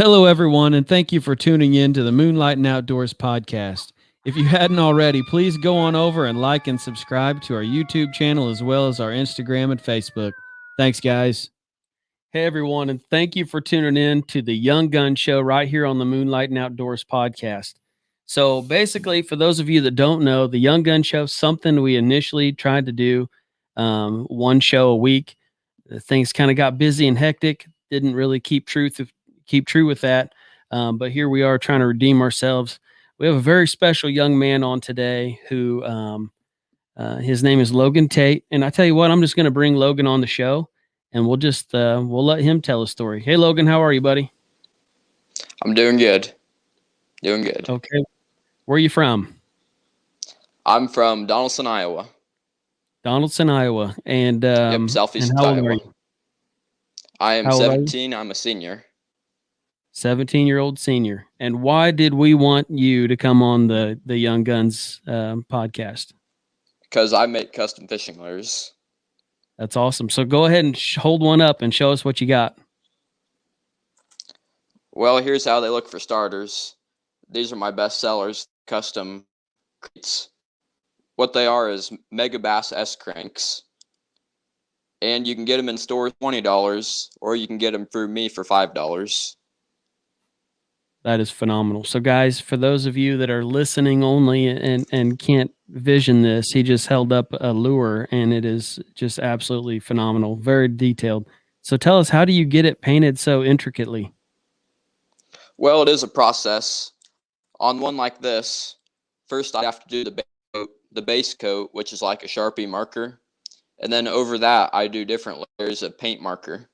Hello, everyone, and thank you for tuning in to the Moonlight and Outdoors podcast. If you hadn't already, please go on over and like and subscribe to our YouTube channel as well as our Instagram and Facebook. Thanks, guys. Hey, everyone, and thank you for tuning in to the Young Gun Show right here on the Moonlight and Outdoors podcast. So, basically, for those of you that don't know, the Young Gun Show is something we initially tried to do one show a week. Things kind of got busy and hectic. Didn't really keep true with that. But here we are trying to redeem ourselves. We have a very special young man on today who his name is Logan Tate. And I tell you what, I'm just going to bring Logan on the show and we'll let him tell a story. Hey, Logan, how are you, buddy? I'm doing good. Doing good. Okay. Where are you from? I'm from Donaldson, Iowa. Donaldson, Iowa. And Yep, southeast and how old Iowa. are you? I am How old are you? 17. I'm a senior. 17-year-old senior. And why did we want you to come on the Young Guns podcast? Because I make custom fishing lures. That's awesome. So go ahead and hold one up and show us what you got. Well, here's how they look for starters. These are my best sellers, custom crates. What they are is Mega Bass S cranks. And you can get them in stores $20, or you can get them through me for $5. That is phenomenal. So, guys, for those of you that are listening only and can't vision this, he just held up a lure, and it is just absolutely phenomenal, very detailed. So, tell us, how do you get it painted so intricately? Well, it is a process. On one like this, first I have to do the base coat, which is like a Sharpie marker. And then over that, I do different layers of paint marker.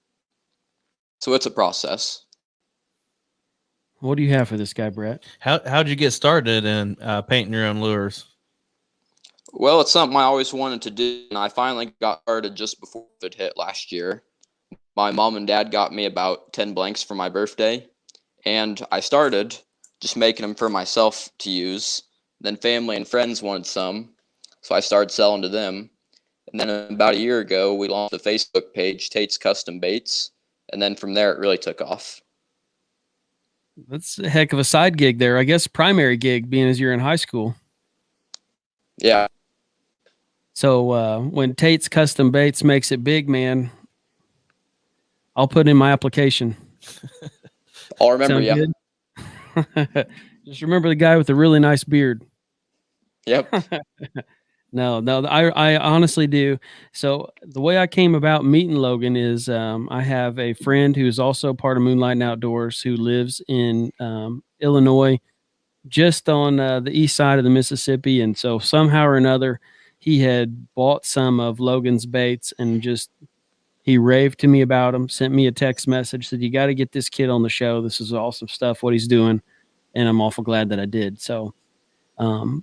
So it's a process. What do you have for this guy, Brett? How'd you get started in painting your own lures? Well, it's something I always wanted to do, and I finally got started just before it hit last year. My mom and dad got me about 10 blanks for my birthday, and I started just making them for myself to use. Then family and friends wanted some, so I started selling to them. And then about a year ago, we launched a Facebook page, Tate's Custom Baits, and then from there it really took off. That's a heck of a side gig there. I guess primary gig, being as you're in high school. Yeah. So when Tate's Custom Baits makes it big, man, I'll put in my application. I'll remember you. Just remember the guy with the really nice beard. Yep. No, I honestly do. So the way I came about meeting Logan is I have a friend who's also part of Moonlight and Outdoors who lives in Illinois, just on the east side of the Mississippi. And so somehow or another, he had bought some of Logan's baits and he raved to me about them, sent me a text message, said, "You got to get this kid on the show. This is awesome stuff, what he's doing." And I'm awful glad that I did. So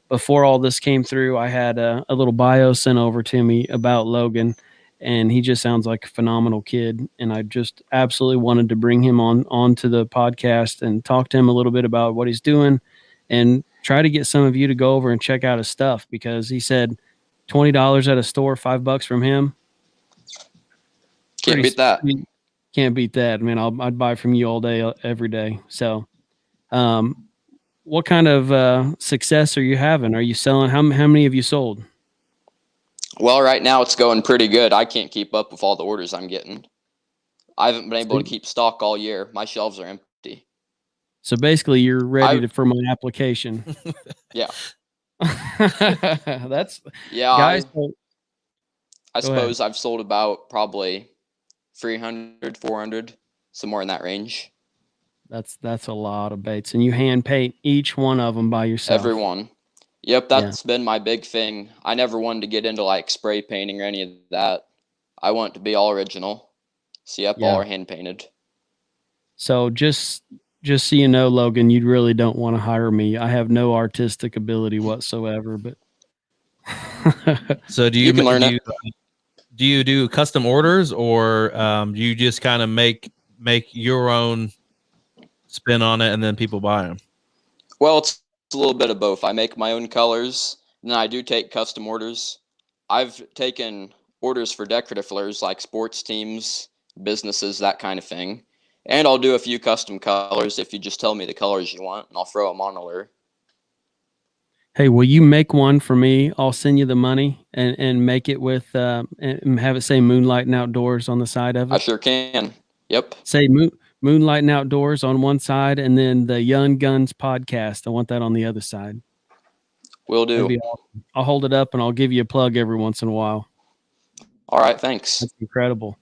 before all this came through, I had a little bio sent over to me about Logan, and he just sounds like a phenomenal kid. And I just absolutely wanted to bring him onto the podcast and talk to him a little bit about what he's doing and try to get some of you to go over and check out his stuff, because he said $20 at a store, $5 from him. Can't beat that. Can't beat that. I mean, I'd buy from you all day, every day. So, what kind of success are you having? Are you selling? How many have you sold? Well, right now it's going pretty good. I can't keep up with all the orders I'm getting. I haven't been able to keep stock all year. My shelves are empty. So basically, you're ready for my application. Yeah. That's guys. I Go suppose ahead. I've sold about probably 300, 400, somewhere in that range. That's a lot of baits, and you hand paint each one of them by yourself. Every one. Yep, that's been my big thing. I never wanted to get into like spray painting or any of that. I want it to be all original. So yep, all are hand painted. So just so you know, Logan, you really don't want to hire me. I have no artistic ability whatsoever. But so do you can learn it. Do you do custom orders, or do you just kind of make your own spin on it and then people buy them? Well, it's a little bit of both. I make my own colors, and then I do take custom orders. I've taken orders for decorative lures like sports teams, businesses, that kind of thing. And I'll do a few custom colors if you just tell me the colors you want, and I'll throw them on a lure. Hey, will you make one for me? I'll send you the money and make it with and have it say Moonlight and Outdoors on the side of I it. sure can. Yep, Say Moonlight and Outdoors on one side, and then the Young Guns podcast. I want that on the other side. will That'd do. be awesome. I'll hold it up and I'll give you a plug every once in a while. All right, thanks. That's incredible.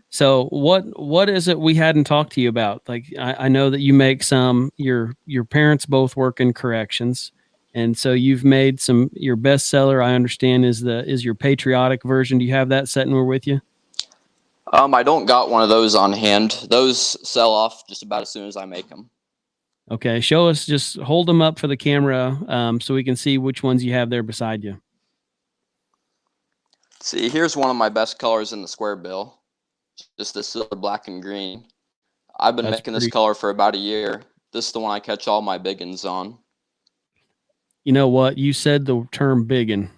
So what is it we hadn't talked to you about? Like I know that you make some. Your parents both work in corrections, and so you've made some. Your bestseller, I understand, is your patriotic version. Do you have that set anywhere with you? I don't got one of those on hand. Those sell off just about as soon as I make them. Okay, show us. Just hold them up for the camera, so we can see which ones you have there beside you. See, here's one of my best colors in the square bill. Just this silver, black, and green. I've been That's making this pretty. color for about a year. This is the one I catch all my biggins on. You know what? You said the term biggin.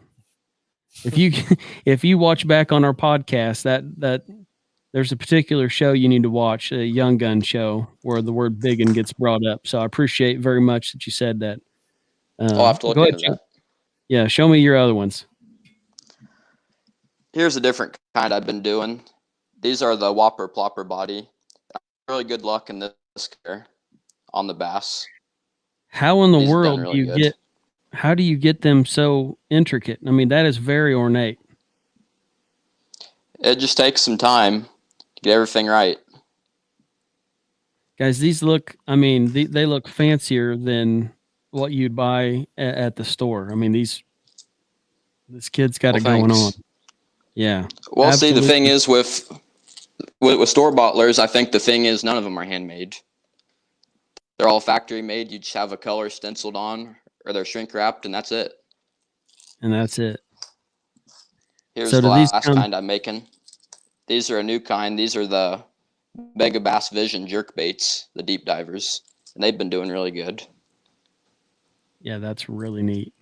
If you if you watch back on our podcast, that there's a particular show you need to watch, a Young Gun show, where the word biggin gets brought up. So I appreciate very much that you said that. I'll have to look Go ahead. into that. Yeah, show me your other ones. Here's a different kind I've been doing. These are the Whopper Plopper body. Really good luck in this care on the bass. How in the These have done world really do you good. get? How do you get them so intricate? I mean, that is very ornate. It just takes some time to get everything right. Guys, these look, I mean, they look fancier than what you'd buy at the store. I mean, this kid's got Well, it going on. thanks. Yeah, Well, see, the thing absolutely. is with store-bought lures, I think the thing is none of them are handmade. They're all factory made. You just have a color stenciled on, or they're shrink wrapped, and that's it. And that's it. Here's So the do these last come? kind I'm making. These are a new kind. These are the Mega Bass Vision jerk baits, the deep divers, and they've been doing really good. Yeah, that's really neat.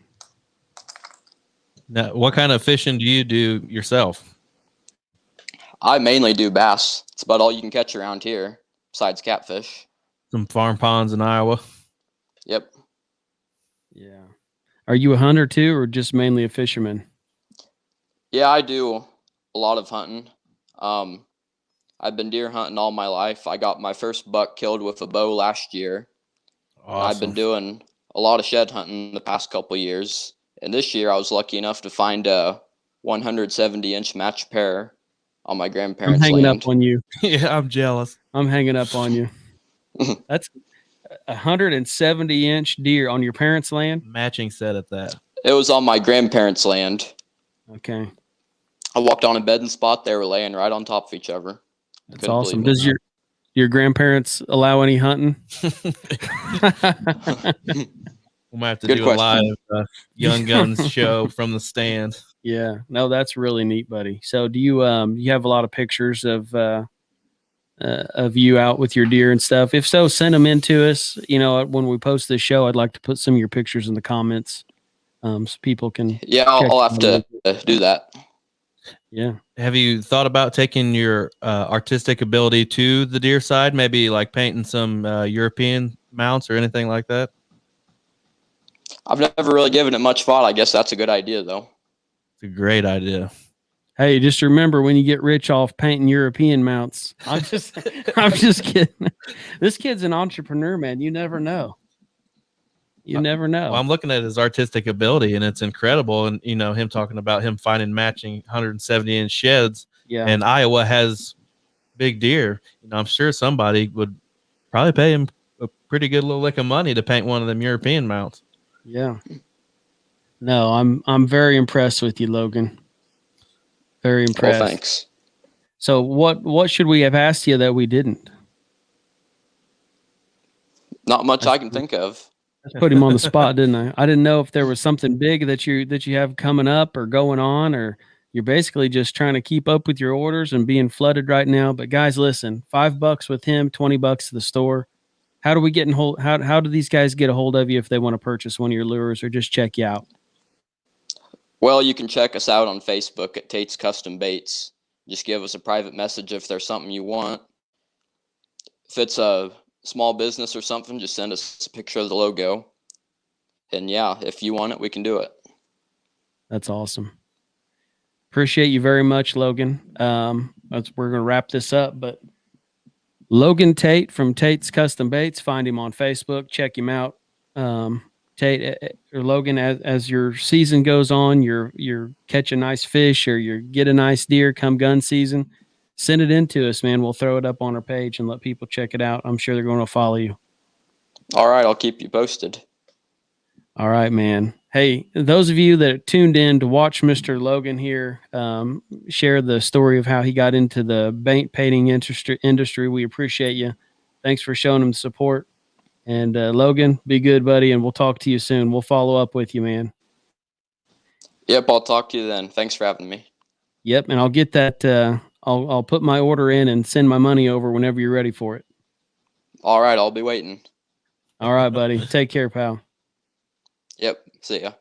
Now, what kind of fishing do you do yourself? I mainly do bass. It's about all you can catch around here, besides catfish. Some farm ponds in Iowa. Yep. Yeah. Are you a hunter too, or just mainly a fisherman? Yeah, I do a lot of hunting. I've been deer hunting all my life. I got my first buck killed with a bow last year. And I've been Awesome. doing a lot of shed hunting the past couple years. And this year I was lucky enough to find a 170-inch match pair on my I'm grandparents' hanging up land. on you. Yeah, I'm jealous. I'm hanging up on you. That's a 170-inch deer on your parents' land. Matching set at that. It was on my grandparents' land. Okay, I walked on a bedding spot. They were laying right on top of each other. that's Couldn't awesome. believe Does your grandparents allow any hunting? We might have to Good do question. a live Young Guns show from the stand. Yeah, no, that's really neat, buddy. So, do you have a lot of pictures of you out with your deer and stuff? If so, send them in to us. You know, when we post this show, I'd like to put some of your pictures in the comments, so people can. Yeah, check I'll have them to out. do that. Yeah. Have you thought about taking your artistic ability to the deer side? Maybe like painting some European mounts or anything like that? I've never really given it much thought. I guess that's a good idea, though. It's a great idea. Hey, just remember when you get rich off painting European mounts. I'm just kidding. This kid's an entrepreneur, man. You never know. You never know. Well, I'm looking at his artistic ability, and it's incredible. And you know, him talking about him finding matching 170-inch sheds. Yeah. And Iowa has big deer. You know, I'm sure somebody would probably pay him a pretty good little lick of money to paint one of them European mounts. Yeah. No, I'm very impressed with you, Logan. Very impressed. Well, thanks. So what should we have asked you that we didn't? Not much I can think of. I put him on the spot, didn't I? I didn't know if there was something big that you have coming up or going on, or you're basically just trying to keep up with your orders and being flooded right now. But guys, listen, $5 with him, $20 to the store. How do we get in hold? How do these guys get a hold of you if they want to purchase one of your lures or just check you out? Well, you can check us out on Facebook at Tate's Custom Baits. Just give us a private message if there's something you want. if it's a small business or something, just send us a picture of the logo. And yeah, if you want it, we can do it. That's awesome. Appreciate you very much, Logan. We're going to wrap this up, but Logan Tate from Tate's Custom Baits. Find him on Facebook. Check him out. Tate or Logan, as your season goes on, you're catch a nice fish or you get a nice deer come gun season, send it in to us, man. We'll throw it up on our page and let people check it out. I'm sure they're going to follow you. All right, I'll keep you posted. All right, man. Hey, those of you that tuned in to watch Mr. Logan here share the story of how he got into the bait painting industry, we appreciate you. Thanks for showing him support. And Logan, be good, buddy, and we'll talk to you soon. We'll follow up with you, man. Yep, I'll talk to you then. Thanks for having me. Yep, and I'll get that. I'll put my order in and send my money over whenever you're ready for it. All right, I'll be waiting. All right, buddy. Take care, pal. Yep, see ya.